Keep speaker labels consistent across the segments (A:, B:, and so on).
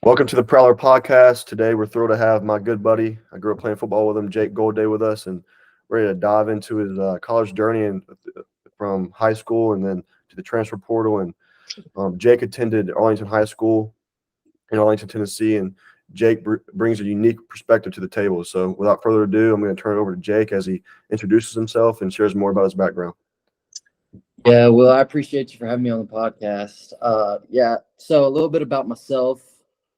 A: Welcome to the Prowler Podcast. Today we're thrilled to have my good buddy. I grew up playing football with him, Jake Golday, with us, and we're ready to dive into his college journey and from high school and then to the transfer portal. And Jake attended Arlington High School in Arlington, Tennessee, and Jake brings a unique perspective to the table. So without further ado, I'm going to turn it over to Jake as he introduces himself and shares more about his background.
B: Yeah, well, I appreciate you for having me on the podcast. So a little bit about myself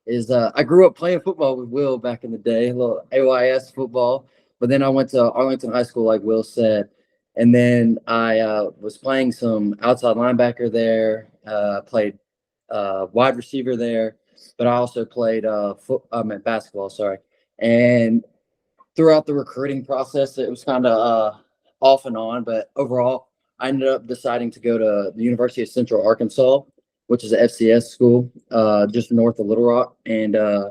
B: is I grew up playing football with Will back in the day, a little AYS football, but then I went to Arlington High School, like Will said, and then I was playing some outside linebacker there, played wide receiver there, but I also played basketball, sorry. And throughout the recruiting process, it was kind of off and on, but overall, I ended up deciding to go to the University of Central Arkansas, which is an FCS school, just north of Little Rock. And I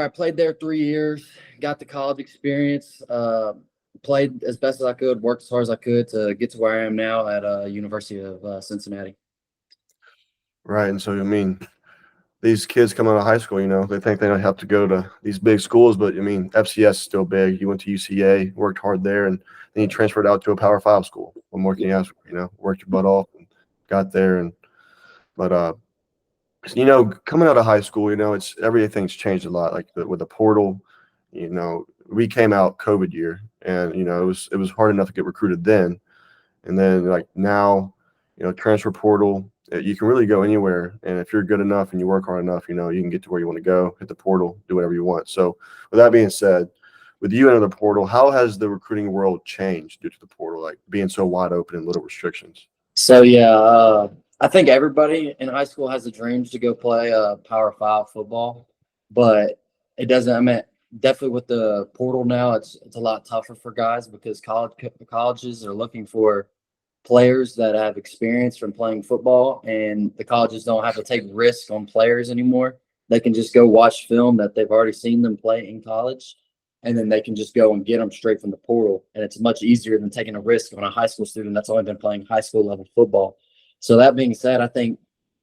B: played there 3 years, got the college experience, played as best as I could, worked as hard as I could to get to where I am now at University of Cincinnati.
A: Right. And so, these kids come out of high school, they think they don't have to go to these big schools, but FCS is still big. You went to UCA, worked hard there, and then you transferred out to a Power 5 school. What more can you ask for? Worked your butt off and got there. But coming out of high school, it's everything's changed a lot. Like with the portal, we came out COVID year, and it was hard enough to get recruited then, and then like now, transfer portal. You can really go anywhere, and if you're good enough and you work hard enough, you can get to where you want to go, hit the portal, do whatever you want. So with that being said, with you into the portal, how has the recruiting world changed due to the portal, like being so wide open and little restrictions?
B: So, I think everybody in high school has a dream to go play Power 5 football, but it doesn't. Definitely with the portal now, it's a lot tougher for guys because colleges are looking for players that have experience from playing football, and the colleges don't have to take risks on players anymore. They can just go watch film that they've already seen them play in college, and then they can just go and get them straight from the portal. And it's much easier than taking a risk on a high school student that's only been playing high school level football. So that being said, I think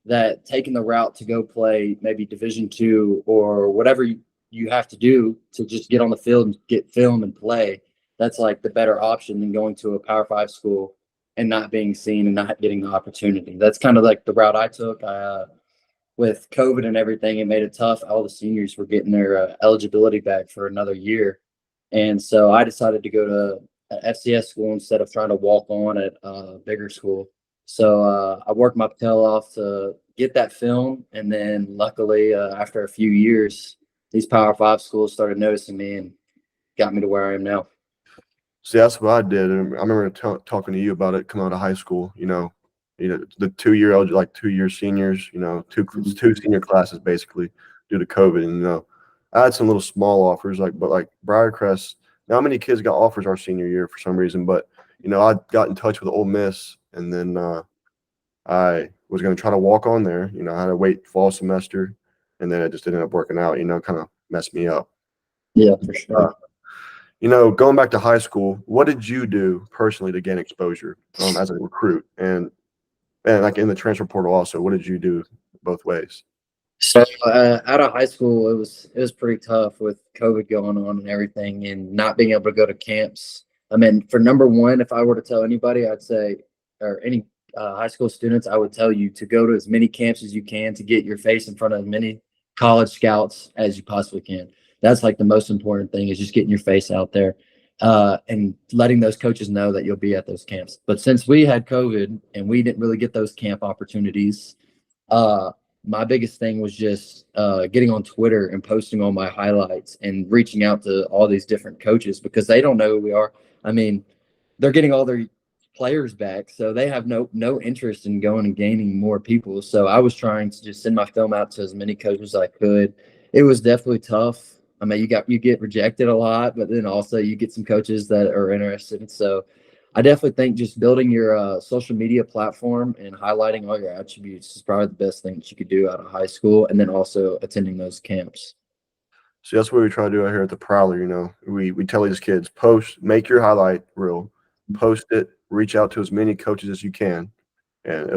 B: that taking the route to go play maybe Division II or whatever you have to do to just get on the field and get film and play, that's like the better option than going to a Power 5 school and not being seen and not getting the opportunity. That's kind of like the route I took. With COVID and everything, it made it tough. All the seniors were getting their eligibility back for another year. And so I decided to go to an FCS school instead of trying to walk on at a bigger school. So I worked my tail off to get that film. And then luckily, after a few years, these Power 5 schools started noticing me and got me to where I am now.
A: See, that's what I did. And I remember talking to you about it coming out of high school, the 2 year, like 2 year seniors, two senior classes basically due to COVID. And, I had some little small offers, but Briarcrest, not many kids got offers our senior year for some reason. But, I got in touch with Ole Miss, and then I was going to try to walk on there. I had to wait fall semester, and then it just didn't end up working out, kind of messed me up.
B: Yeah, for sure.
A: Going back to high school, what did you do personally to gain exposure as a recruit, and like in the transfer portal also? What did you do both ways?
B: So out of high school, it was pretty tough with COVID going on and everything, and not being able to go to camps. For number one, if I were to tell anybody, I'd say, or any high school students, I would tell you to go to as many camps as you can to get your face in front of as many college scouts as you possibly can. That's like the most important thing, is just getting your face out there and letting those coaches know that you'll be at those camps. But since we had COVID and we didn't really get those camp opportunities, my biggest thing was just getting on Twitter and posting all my highlights and reaching out to all these different coaches, because they don't know who we are. They're getting all their players back, so they have no interest in going and gaining more people. So I was trying to just send my film out to as many coaches as I could. It was definitely tough. You get rejected a lot, but then also you get some coaches that are interested. So I definitely think just building your social media platform and highlighting all your attributes is probably the best thing that you could do out of high school, and then also attending those camps.
A: So that's what we try to do out here at the Prowler. We tell these kids, make your highlight reel, post it, reach out to as many coaches as you can, and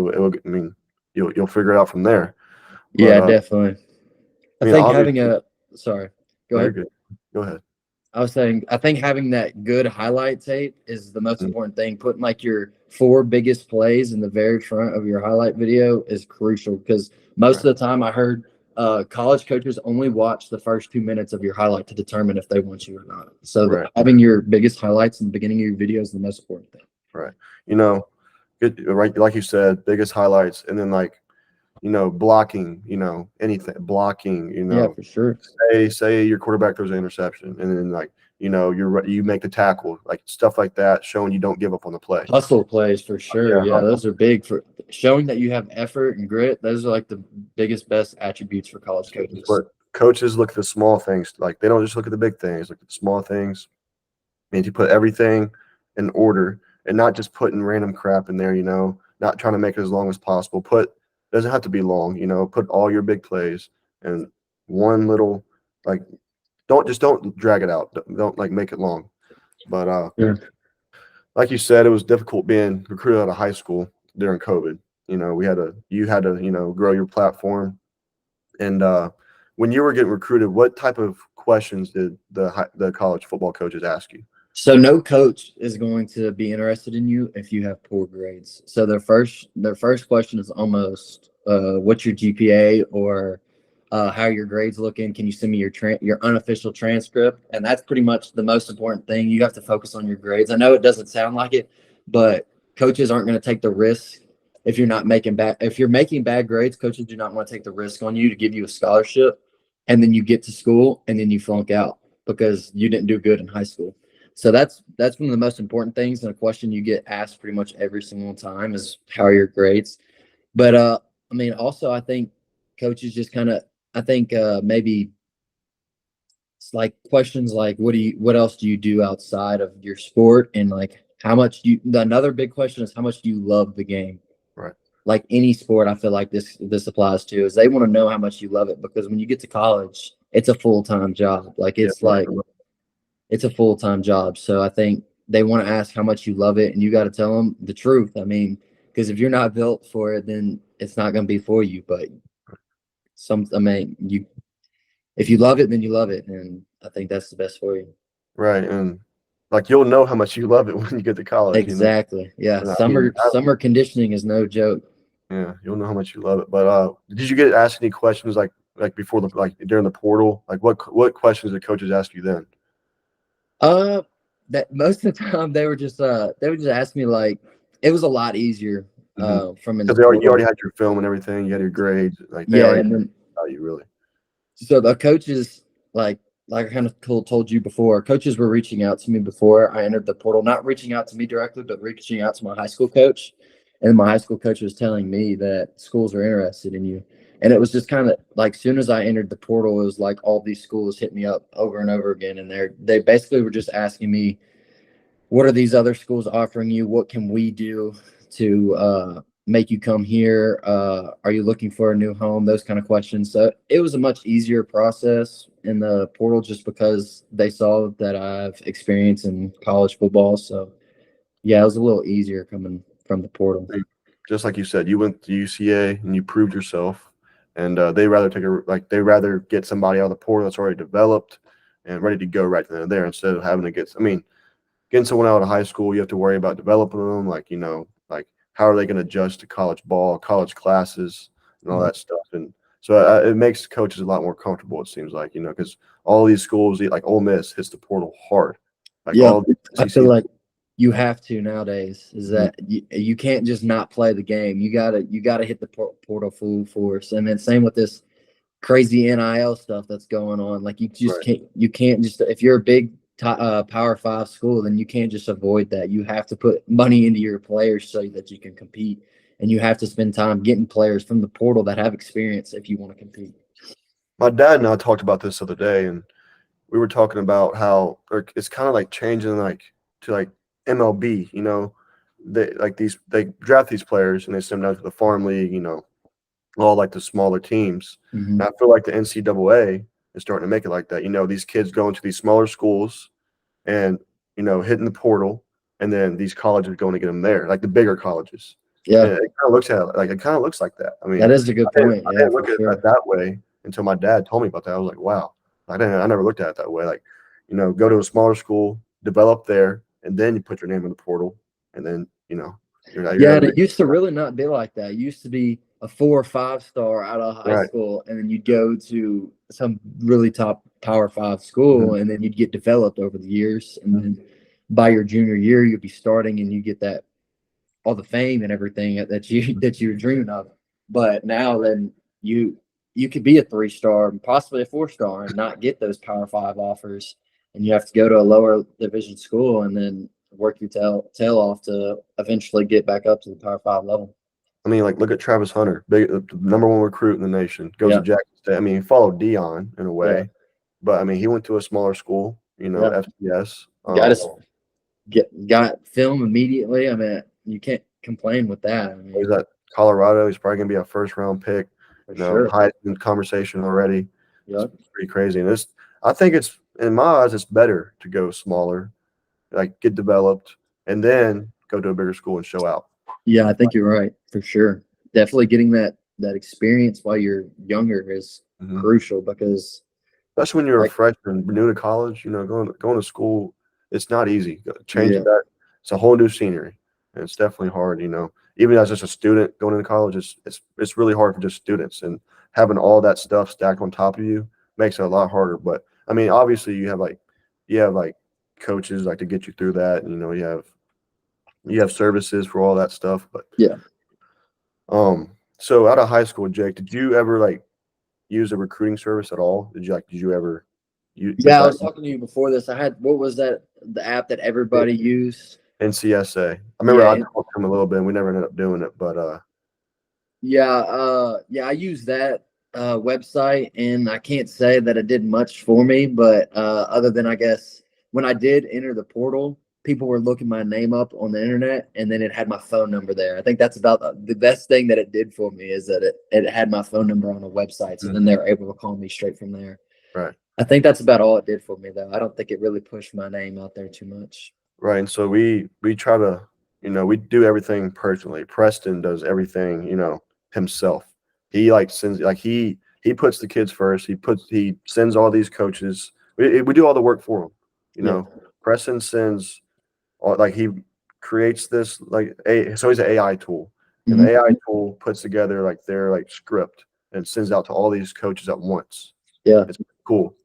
A: you'll figure it out from there.
B: Yeah, definitely. I
A: I mean,
B: think having
A: obviously,
B: sorry, go
A: no, you're
B: ahead.
A: good. Go ahead.
B: I was saying, I think having that good highlight tape is the most
A: Mm,
B: important thing. Putting like your 4 biggest plays in the very front of your highlight video is crucial because most
A: right.
B: of the time I heard college coaches only watch the first 2 minutes of your highlight to determine if they want you or not. So
A: Right.
B: having your biggest highlights in the beginning of your video is the most important thing.
A: Right. You know, good. Right. Like you said, biggest highlights, and then like blocking. Anything blocking.
B: Yeah, for sure.
A: Say your quarterback throws an interception, and then like you make the tackle, like stuff like that, showing you don't give up on the play.
B: Hustle plays for sure.
A: Yeah.
B: Yeah, those are big for showing that you have effort and grit. Those are like the biggest, best attributes for college coaches.
A: But coaches look at the small things. Like they don't just look at the big things. Look at the small things. And you put everything in order and not just putting random crap in there. Not trying to make it as long as possible. Doesn't have to be long. Put all your big plays and one little like don't drag it out. Don't like make it long. But
B: Yeah.
A: like you said, it was difficult being recruited out of high school during COVID. You had to grow your platform. And when you were getting recruited, what type of questions did the college football coaches ask you?
B: So no coach is going to be interested in you if you have poor grades. So their first question is almost what's your GPA or how are your grades looking? Can you send me your unofficial transcript? And that's pretty much the most important thing. You have to focus on your grades. I know it doesn't sound like it, but coaches aren't going to take the risk if you're not making bad. If you're making bad grades, coaches do not want to take the risk on you to give you a scholarship, and then you get to school and then you flunk out because you didn't do good in high school. So that's one of the most important things, and a question you get asked pretty much every single time is how are your grades. But I mean, also I think coaches just kind of I think maybe it's like questions like what else do you do outside of your sport, and like how much you another big question is how much do you love the game.
A: Right.
B: Like any sport, I feel like this applies to is they want to know how much you love it because when you get to college, it's a full-time job. Like
A: Yeah.
B: it's like it's a full-time job. So I think they want to ask how much you love it, and you got to tell them the truth. I mean, because if you're not built for it, then it's not going to be for you. But I mean, if you love it, then you love it, and I think that's the best for you.
A: Right. And like you'll know how much you love it when you get to college.
B: Exactly. Yeah.
A: And I mean,
B: Summer conditioning is no joke.
A: yeah, you'll know how much you love it. But did you get asked any questions like before during the portal? Like what questions did coaches ask you then?
B: That most of the time they would just ask me like it was a lot easier from in the
A: Because you
B: portal.
A: already had your film and everything. You had your grades. Like they
B: Yeah,
A: already
B: and then
A: know you really.
B: so the coaches like I kind of told you before, coaches were reaching out to me before I entered the portal, not reaching out to me directly, but reaching out to my high school coach. And my high school coach was telling me that schools are interested in you. And it was just kind of like soon as I entered the portal, it was like all these schools hit me up over and over again. And they basically were just asking me, what are these other schools offering you? What can we do to make you come here? Are you looking for a new home? Those kind of questions. So it was a much easier process in the portal just because they saw that I've experience in college football. So yeah, it was a little easier coming from the portal.
A: Just like you said, you went to UCA and you proved yourself. And they rather get somebody out of the portal that's already developed and ready to go right then and there instead of having to getting someone out of high school, you have to worry about developing them, like how are they going to adjust to college ball, college classes, and all that stuff. And so it makes coaches a lot more comfortable, it seems like, because all these schools, like Ole Miss, hits the portal hard. Like
B: Yeah,
A: all the
B: I
A: SEC.
B: feel like you have to nowadays is that you can't just not play the game. You gotta hit the portal full force. And then same with this crazy NIL stuff that's going on. Like
A: Right.
B: you can't just if you're a big Power 5 school, then you can't just avoid that. You have to put money into your players so that you can compete, and you have to spend time getting players from the portal that have experience if you want to compete.
A: My dad and I talked about this the other day, and we were talking about how it's kind of like changing to MLB. They draft these players and they send them down to the farm league. All like the smaller teams.
B: Mm-hmm.
A: And I feel like the NCAA is starting to make it like that. These kids going to these smaller schools and hitting the portal, and then these colleges going to get them there, like the bigger colleges.
B: Yeah,
A: And it kind of looks like that. I mean,
B: that is a good point.
A: I
B: Yeah,
A: didn't
B: for
A: look at
B: sure.
A: it that way until my dad told me about that. I was like, wow, I never looked at it that way. Like, go to a smaller school, develop there, and then you put your name in the portal, and then you're
B: Yeah,
A: at a
B: and
A: big
B: it used to really not be like that. It used to be a 4 or 5 star out of high
A: right.
B: school, and then you'd go to some really top Power 5 school,
A: Mhm.
B: and then you'd get developed over the years, and then by your junior year, you'd be starting, and you get that all the fame and everything that you were dreaming of. But now, then you could be a 3 star, possibly a 4 star, and not get those Power 5 offers, and you have to go to a lower division school, and then work your tail off to eventually get back up to the Power 5 level.
A: I mean, like, look at Travis Hunter, big, the number one recruit in the nation, goes to
B: Yeah,
A: Jackson State. I mean, he followed Dion in a
B: yeah,
A: way, but I mean, he went to a smaller school,
B: yeah.
A: FCS.
B: Got us got film immediately. I mean, you can't complain with that. I
A: He's
B: mean,
A: at Colorado. He's probably gonna be a first round pick.
B: for sure.
A: Heisman conversation already. It's
B: Yeah,
A: pretty crazy. And I think it's in my eyes, it's better to go smaller, like get developed, and then go to a bigger school and show out.
B: yeah. I think you're right for sure. Definitely getting that experience while you're younger is
A: Mhm.
B: crucial because,
A: Especially when you're a
B: like,
A: freshman, new to college. Going to school, it's not easy. Changing
B: yeah,
A: that, it's a whole new scenery, and it's definitely hard. Even as just a student going into college, it's really hard for just students, and having all that stuff stacked on top of you makes it a lot harder. But I mean, obviously, you have like coaches like to get you through that, and you have services for all that stuff. But
B: yeah.
A: so out of high school, Jake, did you ever like use a recruiting service at all? Did you ever use
B: Yeah, I
A: that?
B: was talking to you before this. I had what was that the app that everybody used?
A: NCSA. I remember I
B: Yeah,
A: talked to him a little bit and we never ended up doing it, but
B: yeah. I used that website, and I can't say that it did much for me, but other than I guess when I did enter the portal, people were looking my name up on the internet, and then it had my phone number there. I think that's about the best thing that it did for me is that it had my phone number on a website, so
A: Mhm.
B: then they were able to call me straight from there.
A: Right.
B: I think that's about all it did for me, though. I don't think it really pushed my name out there too much.
A: Right. And so we try to, we do everything personally. Preston does everything, himself. He like sends like he puts the kids first. He sends all these coaches. We do all the work for him. You
B: Yeah.
A: know, Preston sends like he creates this so he's an AI tool. And the
B: Mhm.
A: AI tool puts together like their like script and sends out to all these coaches at once.
B: Yeah.
A: It's cool.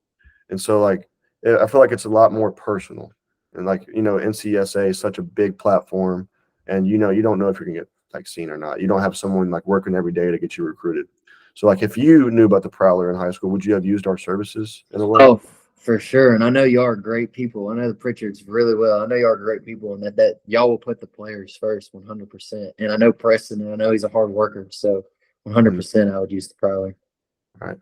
A: And so like I feel like it's a lot more personal. And like, NCSA is such a big platform and you don't know if you're gonna get like seen or not. You don't have someone like working every day to get you recruited. So like if you knew about the Prowler in high school, would you have used our services in a way?
B: Oh, for sure. And I know y'all are great people. I know the Pritchards really well. I know y'all are great people, and that y'all will put the players first 100%. And I know Preston, and I know he's a hard worker. So
A: Mhm.
B: 100% I would use the Prowler.
A: Right.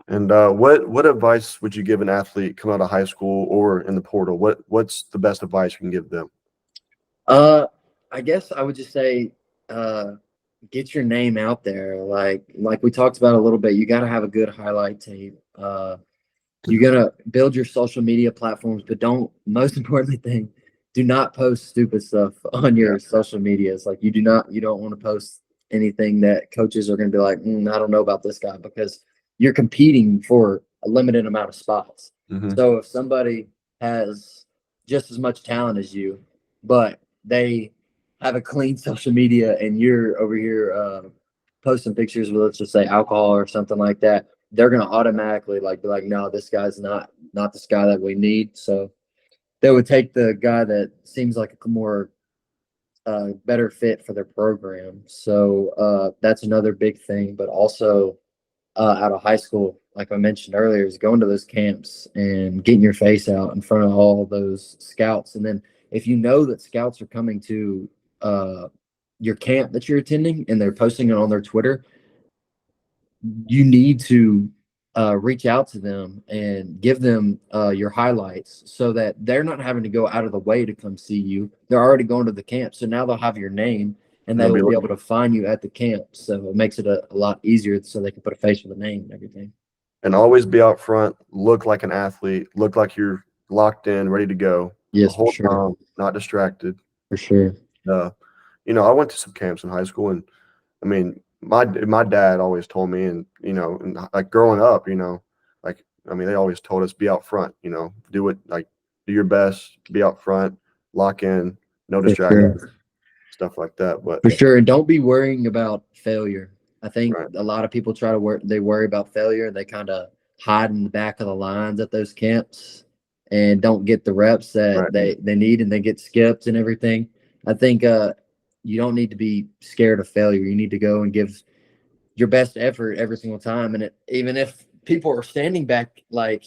A: And what advice would you give an athlete coming out of high school or in the portal? What's the best advice you can give them?
B: Uh, I guess I would just say, uh, get your name out there. Like we talked about a little bit, you got to have a good highlight tape. You gotta build your social media platforms, but most importantly thing, do not post stupid stuff on
A: Yeah.
B: your social medias. Like you don't want to post anything that coaches are going to be like, I don't know about this guy because you're competing for a limited amount of spots.
A: Hmm.
B: So if somebody has just as much talent as you, but they have a clean social media and you're over here posting pictures with, let's just say, alcohol or something like that, they're gonna automatically be like, no, this guy's not this guy that we need. So they would take the guy that seems like a more better fit for their program. So that's another big thing. But also out of high school, like I mentioned earlier, is going to those camps and getting your face out in front of all those scouts. And then if you know that scouts are coming to your camp that you're attending and they're posting it on their Twitter, you need to reach out to them and give them your highlights so that they're not having to go out of the way to come see you. They're already going to the camp. So now they'll have your name and
A: And
B: they
A: they'll be
B: will be
A: looking.
B: able to find you at the camp. So it makes it a lot easier so they can put a face with a name and everything.
A: And always be out front, look like an athlete, look like you're locked in, ready to go the
B: Yes, for
A: whole
B: sure.
A: time, not distracted.
B: For sure.
A: I went to some camps in high school, and I mean, my dad always told me, and and like growing up, like I mean, they always told us be out front, do it like do your best, be out front, lock in, no
B: For
A: distractions,
B: sure.
A: stuff like that. But
B: For sure. And don't be worrying about failure. I think
A: right,
B: a lot of people try to they worry about failure. They kind of hide in the back of the lines at those camps and don't get the reps that
A: right,
B: they need, and they get skipped and everything. I think you don't need to be scared of failure. You need to go and give your best effort every single time. And even if people are standing back like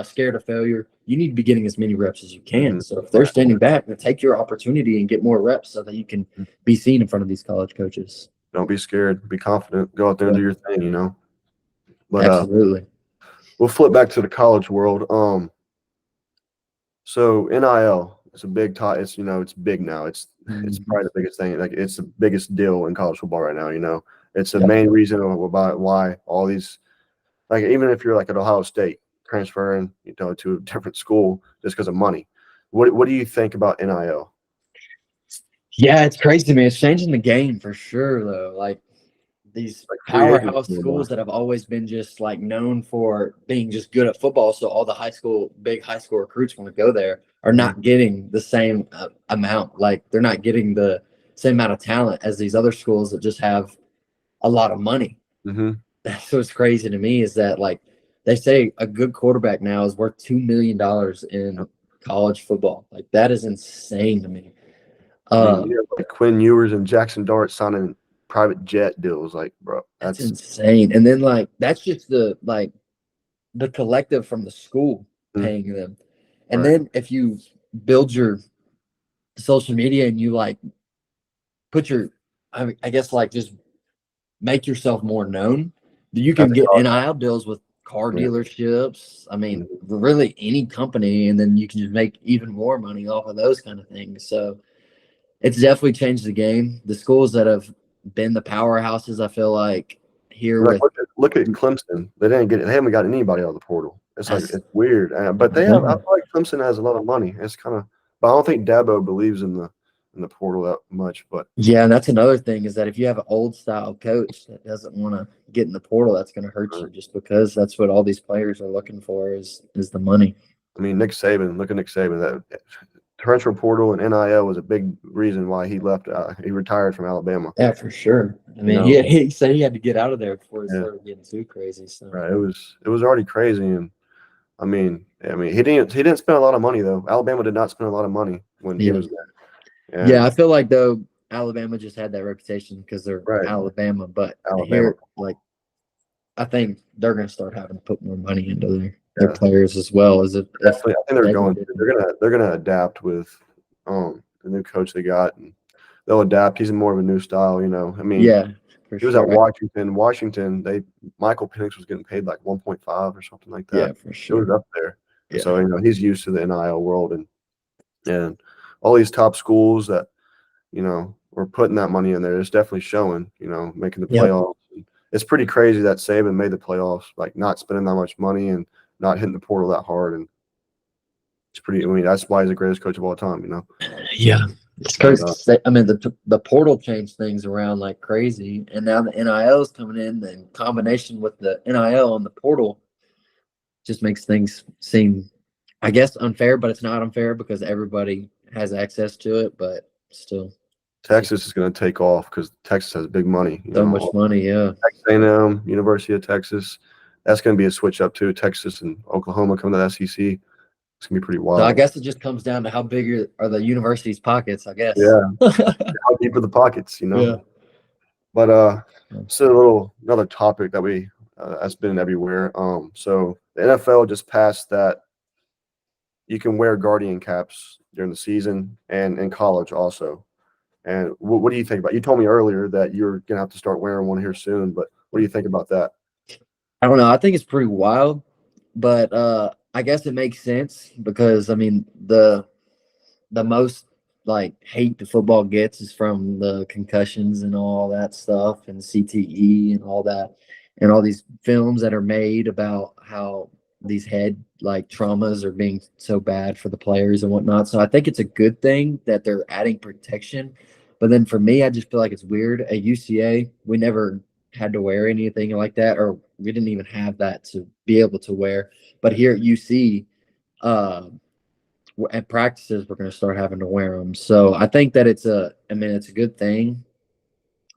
B: scared of failure, you need to be getting as many reps as you can.
A: hmm
B: So if they're standing back, then take your opportunity and get more reps so that you can be seen in front of these college coaches.
A: don't be scared, be confident, go out there and
B: Yeah,
A: do your thing. But
B: absolutely.
A: we'll flip back to the college world. So NIL is a big top. It's it's big now. It's
B: Mhm.
A: probably the biggest thing. Like it's the biggest deal in college football right now. It's the
B: Yeah.
A: main reason about why all these, like, even if you're like at Ohio State transferring to a different school just because of money. What do you think about NIL?
B: Yeah, it's crazy to me. It's changing the game for sure, though. Like these
A: Like free agents
B: powerhouse schools that have always been just like known for being just good at football, so all the big high school recruits want to go there, are
A: Mhm.
B: not getting the same amount. Like they're not getting the same amount of talent as these other schools that just have a lot of money.
A: Mhm.
B: That's what's crazy to me is that like they say a good quarterback now is worth $2 million in
A: Yep.
B: college football. Like that is insane to me.
A: I mean,
B: Uh,
A: you have like Quinn Ewers and Jackson Dart signing private jet deals. Like, bro,
B: that's
A: that's
B: insane. And then like that's just the collective from the school
A: mm,
B: paying them. And
A: right.
B: then if you build your social media and you like put your, I guess like just make yourself more known, you can
A: That's
B: get
A: awesome.
B: NIL deals with car
A: Yeah.
B: dealerships. I mean,
A: Mhm.
B: really any company, and then you can just make even more money off of those kind of things. So it's definitely changed the game. The schools that have been the powerhouses, I feel like here
A: Like
B: with
A: look at Clemson. They haven't got anybody out of the portal. It's like
B: that's
A: it's weird, but they have. I feel like Clemson has a lot of money. It's kind of, but I don't think Dabo believes in the portal that much. But
B: yeah, and that's another thing is that if you have an old style coach that doesn't want to get in the portal, that's going to hurt
A: uh,
B: you just because that's what all these players are looking for is the money.
A: I mean, Nick Saban. Look at Nick Saban. That transfer portal and NIL was a big reason why he left. He retired from Alabama.
B: Yeah, for sure. I
A: You
B: mean,
A: know,
B: he said he had to get out of there before it
A: yeah,
B: started getting too crazy. So
A: right. It was already crazy, and I mean, he didn't spend a lot of money though. Alabama did not spend a lot of money when he
B: yeah,
A: was there.
B: yeah.
A: And
B: I feel like though Alabama just had that reputation because they're
A: right,
B: Alabama, but
A: Alabama.
B: here, like I think they're going to start having to put more money into their
A: Yeah.
B: players as well as if
A: Definitely, I think they're
B: Saban
A: going to.
B: didn't.
A: They're gonna adapt with the new coach they got, and they'll adapt. He's more of a new style. I mean,
B: Yeah, for
A: he was at
B: sure.
A: Washington. Washington, Michael Penix was getting paid like 1.5 or something like that.
B: Yeah, for
A: It was
B: sure.
A: up there, and
B: Yeah.
A: so he's used to the NIL world, and all these top schools that were putting that money in there. It's definitely showing. Making the
B: Yep.
A: playoffs. And it's pretty crazy that Saban made the playoffs, like not spending that much money and not hitting the portal that hard, and it's pretty. I mean, that's why he's the greatest coach of all time.
B: Yeah. It's
A: But
B: crazy. I mean, the portal changed things around like crazy, and now the NIL is coming in combination with the NIL and the portal just makes things seem, I guess, unfair, but it's not unfair because everybody has access to it. But still, it's just
A: Texas is going to take off because Texas has big money.
B: so much money. Yeah.
A: Texas A&M, University of Texas, that's going to be a switch up too. Texas and Oklahoma coming to the SEC. It's going to be pretty
B: So I
A: wild.
B: guess it just comes down to how big are the university's pockets. I guess.
A: Yeah, how deep are the pockets?
B: Yeah.
A: But so another topic that's been everywhere. So the NFL just passed that you can wear guardian caps during the season and in college also. And what do you think about? You told me earlier that you're gonna have to start wearing one here soon, but what do you think about that?
B: I don't know. I think it's pretty wild, but I guess it makes sense because I mean the most like hate the football gets is from the concussions and all that stuff and CTE and all that and all these films that are made about how these head like traumas are being so bad for the players and whatnot. So I think it's a good thing that they're adding protection, But then for me, I just feel like it's weird. At UCA, we never had to wear anything like that, or we didn't even have that to be able to wear. But here at UC, uh, at practices, we're going to start having to wear them. So I think that it's a good thing.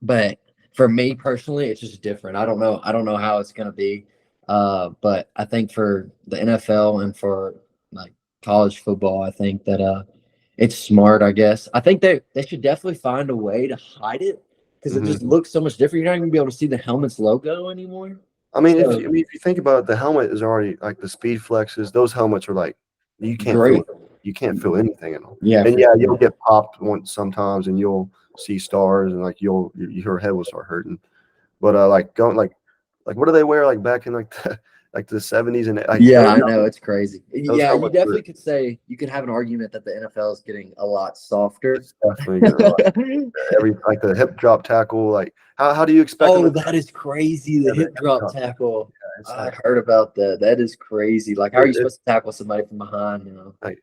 B: But for me personally, it's just different. I don't know. I don't know how it's going to be. But I think for the NFL and for like college football, I think that it's smart. I guess I think they should definitely find a way to hide it because it just looks so much different. You're not going to be able to see the helmet's logo anymore.
A: I mean,
B: So,
A: if you think about it, the helmet is already like the speed flexes. Those helmets are like you can't
B: great.
A: feel anything in them.
B: Yeah.
A: And yeah, you'll get popped once sometimes, and you'll see stars, and like your head will start hurting. But like going like what do they wear like back in like the 70s and like
B: Yeah, I know it's crazy.
A: those
B: Yeah, you
A: helmets
B: definitely could say you could have an argument that the NFL is getting a lot softer.
A: it's definitely gonna, like, every like the hip drop tackle. Like how do you expect them
B: Oh,
A: to,
B: that is crazy. The hip drop tackle.
A: it's
B: I
A: like,
B: heard about that. That is crazy. Like, how are you supposed to tackle somebody from behind, you know?
A: like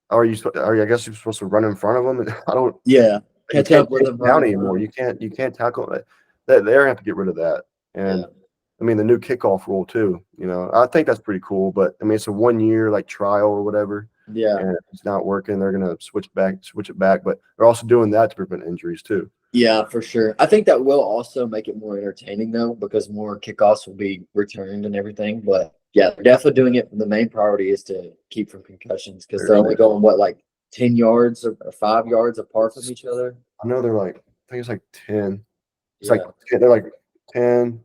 A: I guess you're supposed to run in front of them, and I don't.
B: Yeah.
A: You
B: Catch
A: can't
B: up with
A: chase
B: them
A: them down
B: right in
A: anymore.
B: front.
A: You can't tackle it. They're gonna have to get rid of that. And
B: Yeah.
A: I mean the new kickoff rule too. You know, I think that's pretty cool. But I mean it's a 1 year like trial or whatever.
B: Yeah.
A: And if it's not working, they're gonna switch it back. But they're also doing that to prevent injuries too.
B: Yeah, for sure. I think that will also make it more entertaining though, because more kickoffs will be returned and everything. But yeah, they're definitely doing it. The main priority is to keep from concussions because they're only going like 10 yards or 5 yards apart from each other.
A: I know they're like I think it's like 10. It's
B: Yeah.
A: like they're like 10,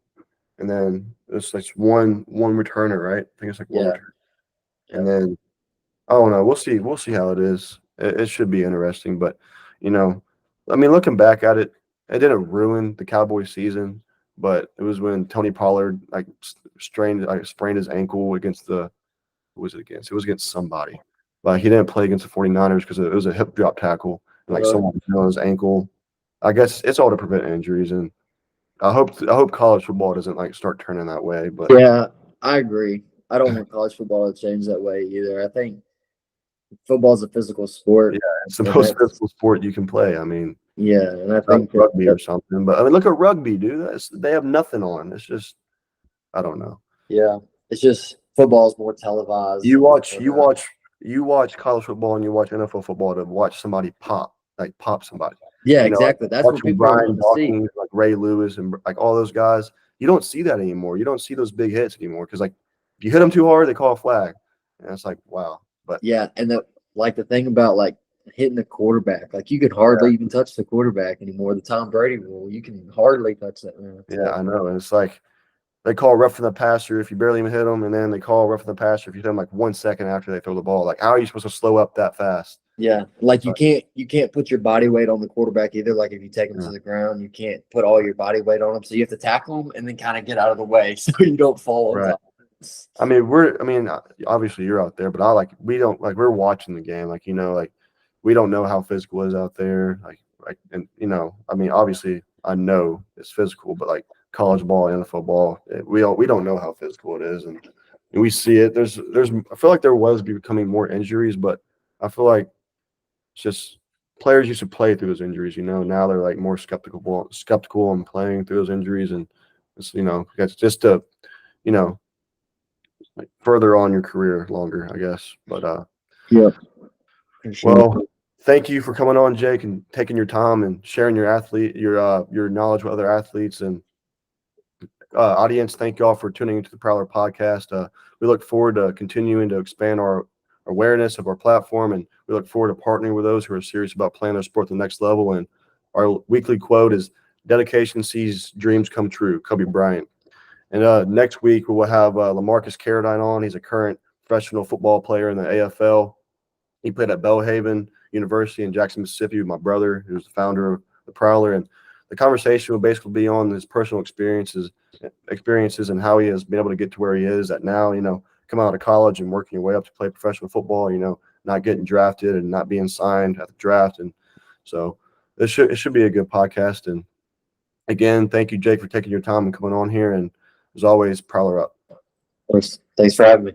A: and then it's like one returner, right? I think it's like one
B: Yeah.
A: return. And then I don't know. We'll see. We'll see how it is. It should be interesting, but you know, I mean, looking back at it, it didn't ruin the Cowboys season, but it was when Tony Pollard like sprained his ankle against who was it against? It was against somebody. But he didn't play against the 49ers because it was a hip drop tackle and like someone fell on his ankle. I guess it's all to prevent injuries, and I hope college football doesn't like start turning that way. But
B: Yeah, I agree. I don't want college football to change that way either. I think football is a physical sport.
A: yeah, it's the
B: And
A: most
B: that's-
A: physical sport you can play. I mean,
B: Yeah, and I
A: not
B: think
A: rugby
B: that,
A: or something. But I mean, look at rugby, dude. They have nothing on. It's just I don't know.
B: yeah, it's just football is more televised.
A: You watch
B: and,
A: you watch you watch college football and you watch NFL football to watch somebody pop somebody.
B: Yeah,
A: You know,
B: exactly. That's what
A: watching
B: people are
A: Brian
B: wanting to see.
A: Dawkins, like Ray Lewis, and like all those guys. You don't see that anymore. You don't see those big hits anymore because like if you hit them too hard, they call a flag, and it's like wow. But
B: Yeah, and the thing about like hitting the quarterback, like you can hardly even touch the quarterback anymore. The Tom Brady rule, you can hardly touch that man.
A: yeah, I know. And it's like they call roughing the passer if you barely even hit them, and then they call roughing the passer if you hit them like 1 second after they throw the ball. Like how are you supposed to slow up that fast?
B: Yeah, like you can't put your body weight on the quarterback either. Like if you take him to the ground, you can't put all your body weight on him. So you have to tackle him and then kind of get out of the way so you don't fall on
A: Right.
B: top.
A: I mean, obviously you're out there, but we don't like we're watching the game, like like we don't know how physical it is out there, and I mean, obviously I know it's physical, but like college ball, NFL ball, we don't know how physical it is, and we see it. There's I feel like there was becoming more injuries, but I feel like it's just players used to play through those injuries, now they're like more skeptical on playing through those injuries, and it's it's just to like further on your career longer, I guess. But
B: Yeah. For sure.
A: well, thank you for coming on, Jake, and taking your time and sharing your knowledge with other athletes and audience. Thank you all for tuning into the Prowler Podcast. We look forward to continuing to expand our awareness of our platform, and we look forward to partnering with those who are serious about playing their sport to the next level. And our weekly quote is "Dedication sees dreams come true." Kobe Bryant. And next week we will have LaMarcus Carradine on. He's a current professional football player in the AFL. He played at Belhaven University in Jackson, Mississippi with my brother, who's the founder of the Prowler. And the conversation will basically be on his personal experiences and how he has been able to get to where he is at now, come out of college and working your way up to play professional football, not getting drafted and not being signed at the draft. And so it should be a good podcast. And again, thank you, Jake, for taking your time and coming on here. And as always, Prowler up.
B: Thanks for having me.